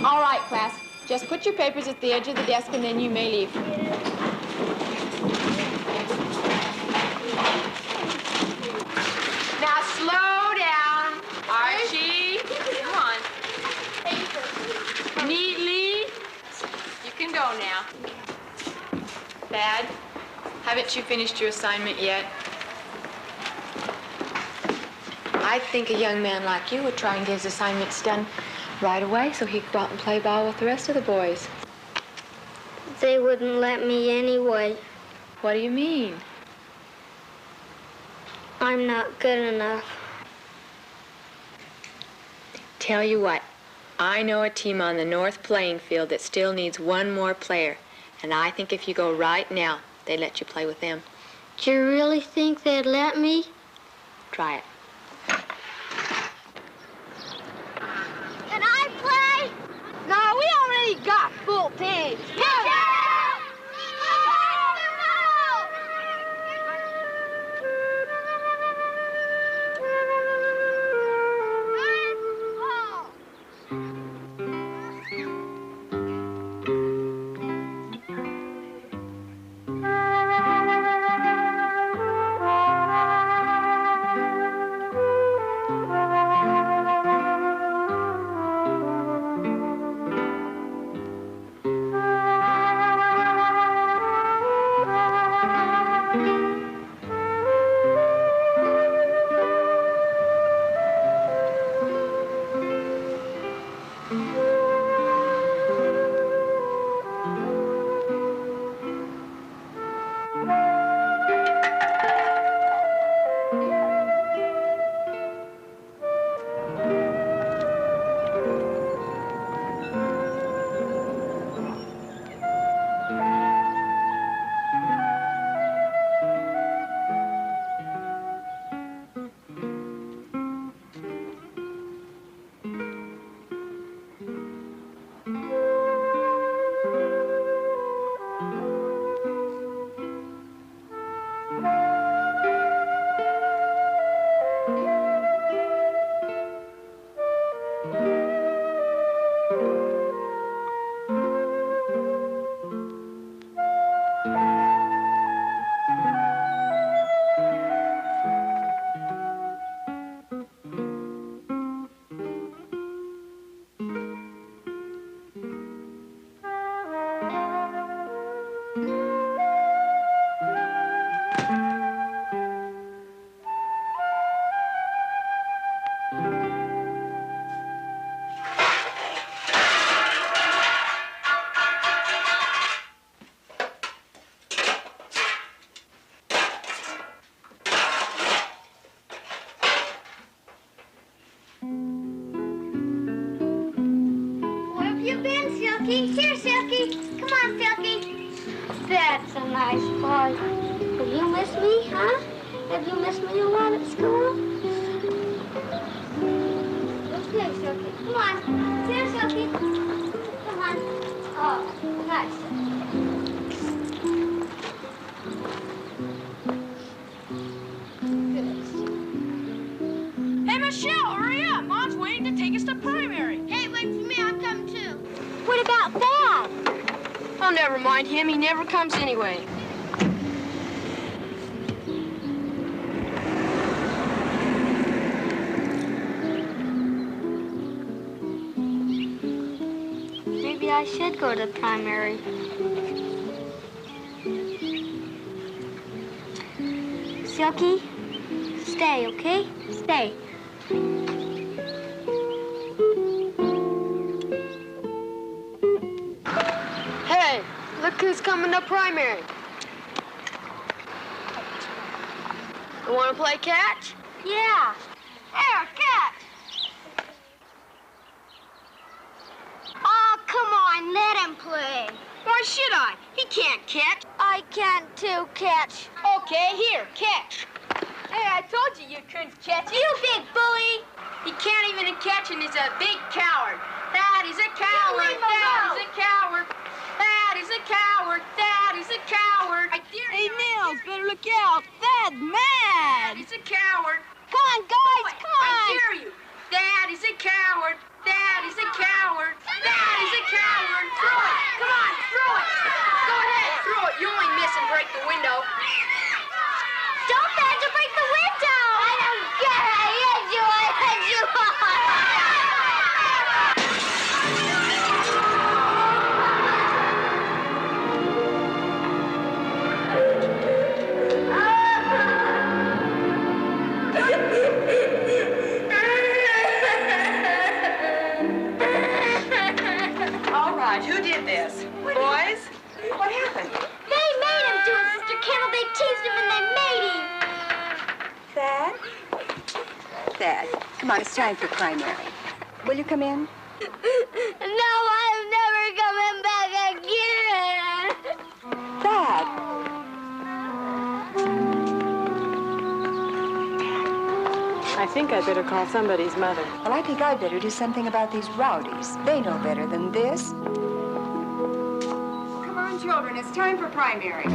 All right, class. Just put your papers at the edge of the desk and then you may leave. Now slow down. Archie, come on. Neatly. You can go now. Dad, haven't you finished your assignment yet? I think a young man like you would try and get his assignments done right away so he could go out and play ball with the rest of the boys. They wouldn't let me anyway. What do you mean? I'm not good enough. Tell you what, I know a team on the North playing field that still needs one more player, and I think if you go right now, they'd let you play with them. Do you really think they'd let me? Try it. Can I play? No, we already got full teams. Here, Silky. Come on, Silky. That's a nice boy. Have you missed me, huh? Have you missed me a lot at school? Okay, Silky. Come on. Here, Silky. Come on. Oh, nice. Hey, Michelle, hurry up. Mom's waiting to take us to primary. Hey, wait for me. I'm coming too. What about Thad? Oh, never mind him. He never comes anyway. Maybe I should go to primary. Silky, stay, okay? Stay. Hey, look who's coming to primary. You want to play catch? Yeah. Here, catch. Oh, come on, let him play. Why should I? He can't catch. I can too, catch. Okay, here, catch. Hey, I told you you couldn't catch. You big bully. He can't even catch and he's a big coward. That is a coward. leave him That alone. is a coward. That is a coward. That is a coward. I dare Hey, you. Nils, better look out. Thad's That mad. is a coward. Come on, guys, come I on. dare you. That is a coward. That is a coward. That is a coward. Throw it. Come on, throw it. Go ahead, throw it. You only miss and break the window. Don't Thad, to break the window! I don't care. I hit you. I hit you. All right, who did this? Boys? What happened? They made him do it, Sister Kendall. They teased him and they made him. Thad? Thad, come on, it's time for primary. Will you come in? No, I'm never coming back again. Thad! I think I'd better call somebody's mother. Well, I think I'd better do something about these rowdies. They know better than this. Come on, children, it's time for primary.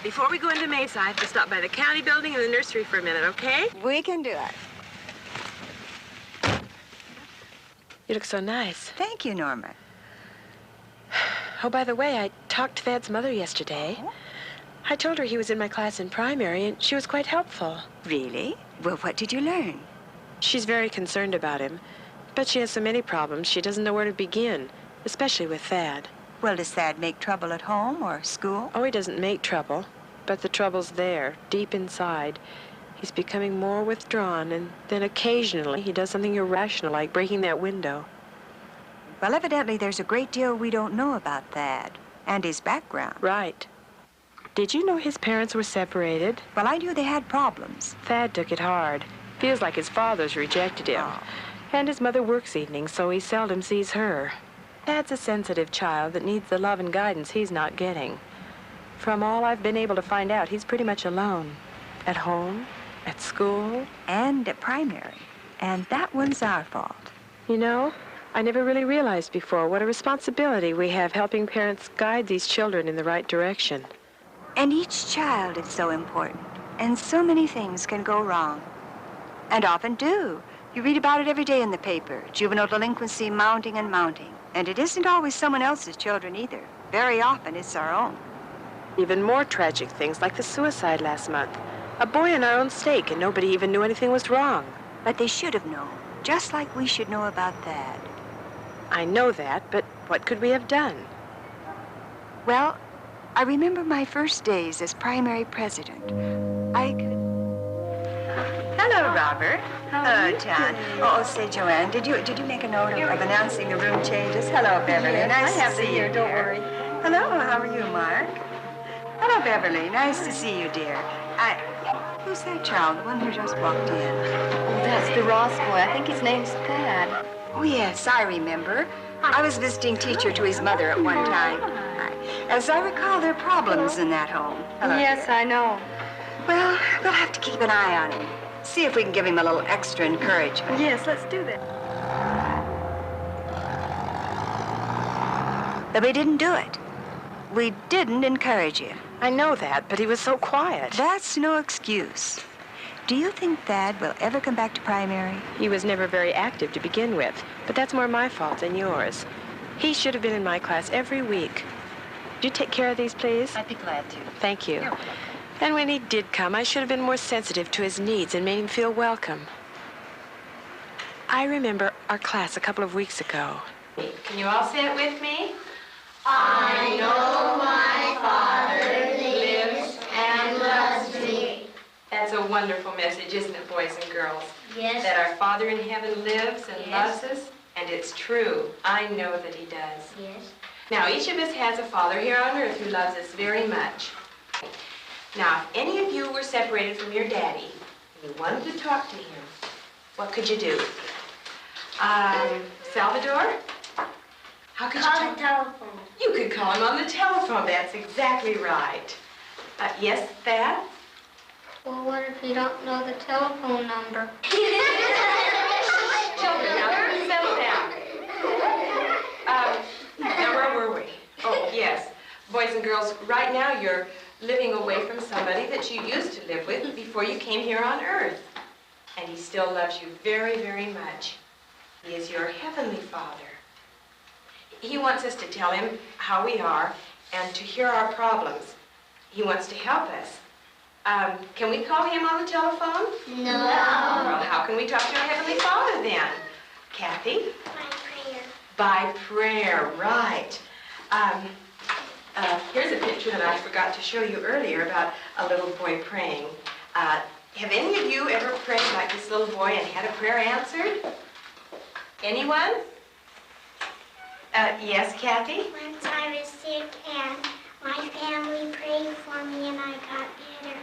Before we go into Mesa, I have to stop by the county building and the nursery for a minute, okay? We can do it. You look so nice. Thank you, Norma. Oh, by the way, I talked to Thad's mother yesterday. I told her he was in my class in primary, and she was quite helpful. Really? Well, what did you learn? She's very concerned about him, but she has so many problems she doesn't know where to begin, especially with Thad. Well, does Thad make trouble at home or school? Oh, he doesn't make trouble, but the trouble's there, deep inside. He's becoming more withdrawn, and then occasionally he does something irrational, like breaking that window. Well, evidently there's a great deal we don't know about Thad and his background. Right. Did you know his parents were separated? Well, I knew they had problems. Thad took it hard. Feels like his father's rejected him. Oh. And his mother works evenings, so he seldom sees her. Thad's a sensitive child that needs the love and guidance he's not getting. From all I've been able to find out, he's pretty much alone. At home, at school. And at primary. And that one's our fault. You know, I never really realized before what a responsibility we have helping parents guide these children in the right direction. And each child is so important. And so many things can go wrong. And often do. You read about it every day in the paper. Juvenile delinquency mounting and mounting. And it isn't always someone else's children either. Very often it's our own. Even more tragic things like the suicide last month. A boy in our own stake, and nobody even knew anything was wrong. But they should have known. Just like we should know about Thad. I know that, but what could we have done? Well, I remember my first days as primary president. Hello, Robert. Hello, John. Oh, say, Joanne, did you make a note of announcing the room changes? Hello, Beverly. Nice to see you, don't worry. Hello, how are you, Mark? Hello, Beverly. Nice to see you, dear. Who's that child, the one who just walked in? Oh, that's the Ross boy. I think his name's Thad. Oh, yes, I remember. I was visiting teacher to his mother at one time. As I recall, there are problems in that home. Hello, Yes, dear. I know. Well, we'll have to keep an eye on him. See if we can give him a little extra encouragement. Yes, let's do that. But we didn't do it. We didn't encourage you. I know that, but he was so quiet. That's no excuse. Do you think Thad will ever come back to primary? He was never very active to begin with, but that's more my fault than yours. He should have been in my class every week. Would you take care of these, please? I'd be glad to. Thank you. And when he did come, I should have been more sensitive to his needs and made him feel welcome. I remember our class a couple of weeks ago. Can you all say it with me? I know my Father lives and loves me. That's a wonderful message, isn't it, boys and girls? Yes. That our Father in heaven lives and Yes. loves us, and it's true. I know that he does. Yes. Now, each of us has a father here on earth who loves us very much. Now, if any of you were separated from your daddy and you wanted to talk to him, what could you do? Salvador? How could you Call talk? the telephone. You could call him on the telephone. That's exactly right. Yes, Thad? Well, what if you don't know the telephone number? Children, now settle down. Now where were we? Oh, yes. Boys and girls, right now you're living away from somebody that you used to live with before you came here on earth. And he still loves you very, very much. He is your heavenly Father. He wants us to tell him how we are and to hear our problems. He wants to help us. Can we call him on the telephone? No. Well, how can we talk to our Heavenly Father then? Kathy? My prayer. By prayer, right. Here's a picture that I forgot to show you earlier about a little boy praying. Have any of you ever prayed like this little boy and had a prayer answered? Anyone? Yes, Kathy? Once I was sick and my family prayed for me and I got better.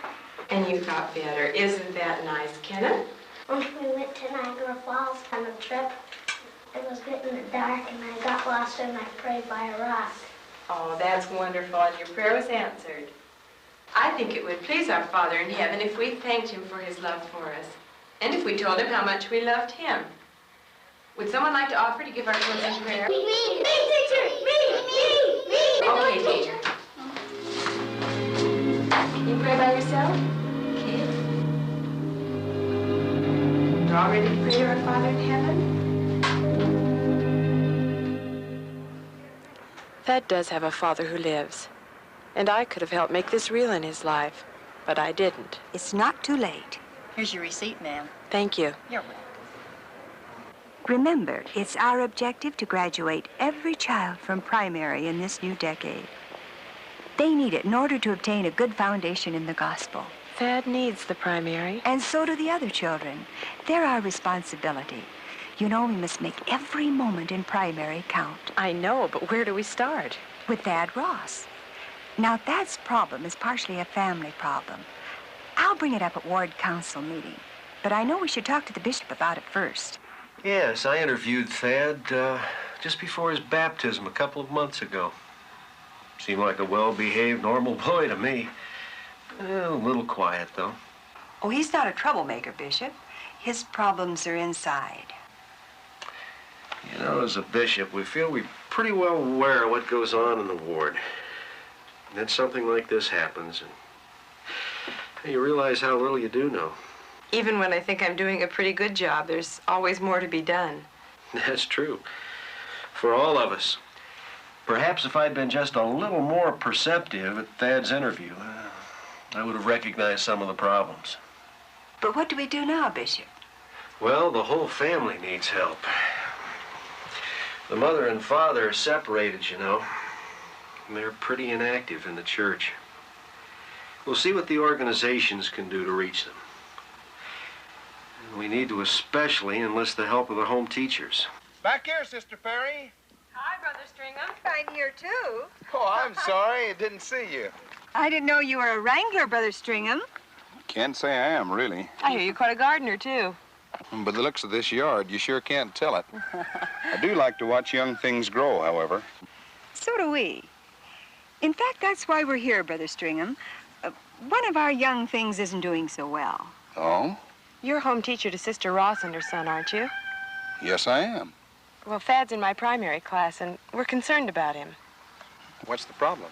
And you got better. Isn't that nice, Kenneth? When we went to Niagara Falls on a trip, it was getting dark and I got lost and I prayed by a rock. Oh, that's wonderful, and your prayer was answered. I think it would please our Father in heaven if we thanked him for his love for us, and if we told him how much we loved him. Would someone like to offer to give our closing prayer? Me, teacher! Me! Okay, teacher. Can you pray by yourself? Okay. You're all ready to pray to our Father in heaven? Thad does have a father who lives, and I could have helped make this real in his life, but I didn't. It's not too late. Here's your receipt, ma'am. Thank you. You're welcome. Remember, it's our objective to graduate every child from primary in this new decade. They need it in order to obtain a good foundation in the gospel. Thad needs the primary. And so do the other children. They're our responsibility. You know, we must make every moment in primary count. I know, but where do we start? With Thad Ross. Now, Thad's problem is partially a family problem. I'll bring it up at ward council meeting, but I know we should talk to the bishop about it first. Yes, I interviewed Thad just before his baptism a couple of months ago. Seemed like a well-behaved, normal boy to me. A little quiet, though. Oh, he's not a troublemaker, Bishop. His problems are inside. You know, as a bishop, we feel we're pretty well aware of what goes on in the ward. And then something like this happens, and you realize how little you do know. Even when I think I'm doing a pretty good job, there's always more to be done. That's true. For all of us. Perhaps if I'd been just a little more perceptive at Thad's interview, I would have recognized some of the problems. But what do we do now, Bishop? Well, the whole family needs help. The mother and father are separated, you know. And they're pretty inactive in the church. We'll see what the organizations can do to reach them. And we need to especially enlist the help of the home teachers. Back here, Sister Perry. Hi, Brother Stringham. Right here, too. Oh, I'm sorry. I didn't see you. I didn't know you were a wrangler, Brother Stringham. Can't say I am, really. I hear you're quite a gardener, too. By the looks of this yard, you sure can't tell it. I do like to watch young things grow, however. So do we. In fact, that's why we're here, Brother Stringham. One of our young things isn't doing so well. Oh? You're home teacher to Sister Ross and her son, aren't you? Yes, I am. Well, Thad's in my primary class, and we're concerned about him. What's the problem?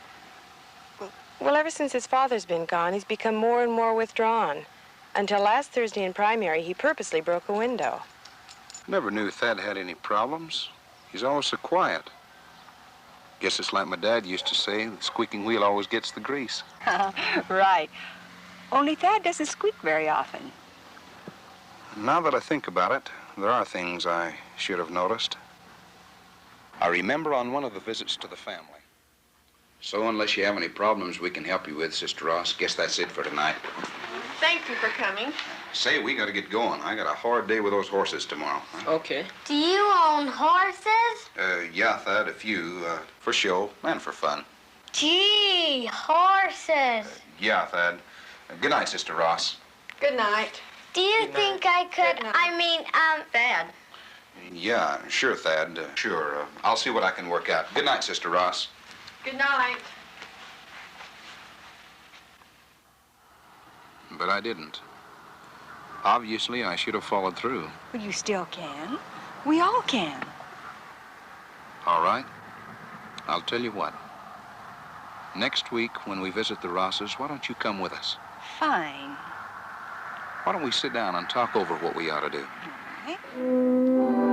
Well, ever since his father's been gone, he's become more and more withdrawn. Until last Thursday in primary, he purposely broke a window. Never knew Thad had any problems. He's always so quiet. Guess it's like my dad used to say, the squeaking wheel always gets the grease. Right. Only Thad doesn't squeak very often. Now that I think about it, there are things I should have noticed. I remember on one of the visits to the family. So unless you have any problems we can help you with, Sister Ross, guess that's it for tonight. Thank you for coming. Say, we gotta get going. I got a hard day with those horses tomorrow. Okay. Do you own horses? Yeah, Thad, a few, for show and for fun. Gee, horses. Yeah, Thad. Good night, Sister Ross. Good night. Do you think I could, Good night. I mean, Thad. Yeah, sure, Thad. Sure. I'll see what I can work out. Good night, Sister Ross. Good night. But I didn't. Obviously, I should have followed through. Well, you still can. We all can. All right. I'll tell you what. Next week, when we visit the Rosses, why don't you come with us? Fine. Why don't we sit down and talk over what we ought to do? All right.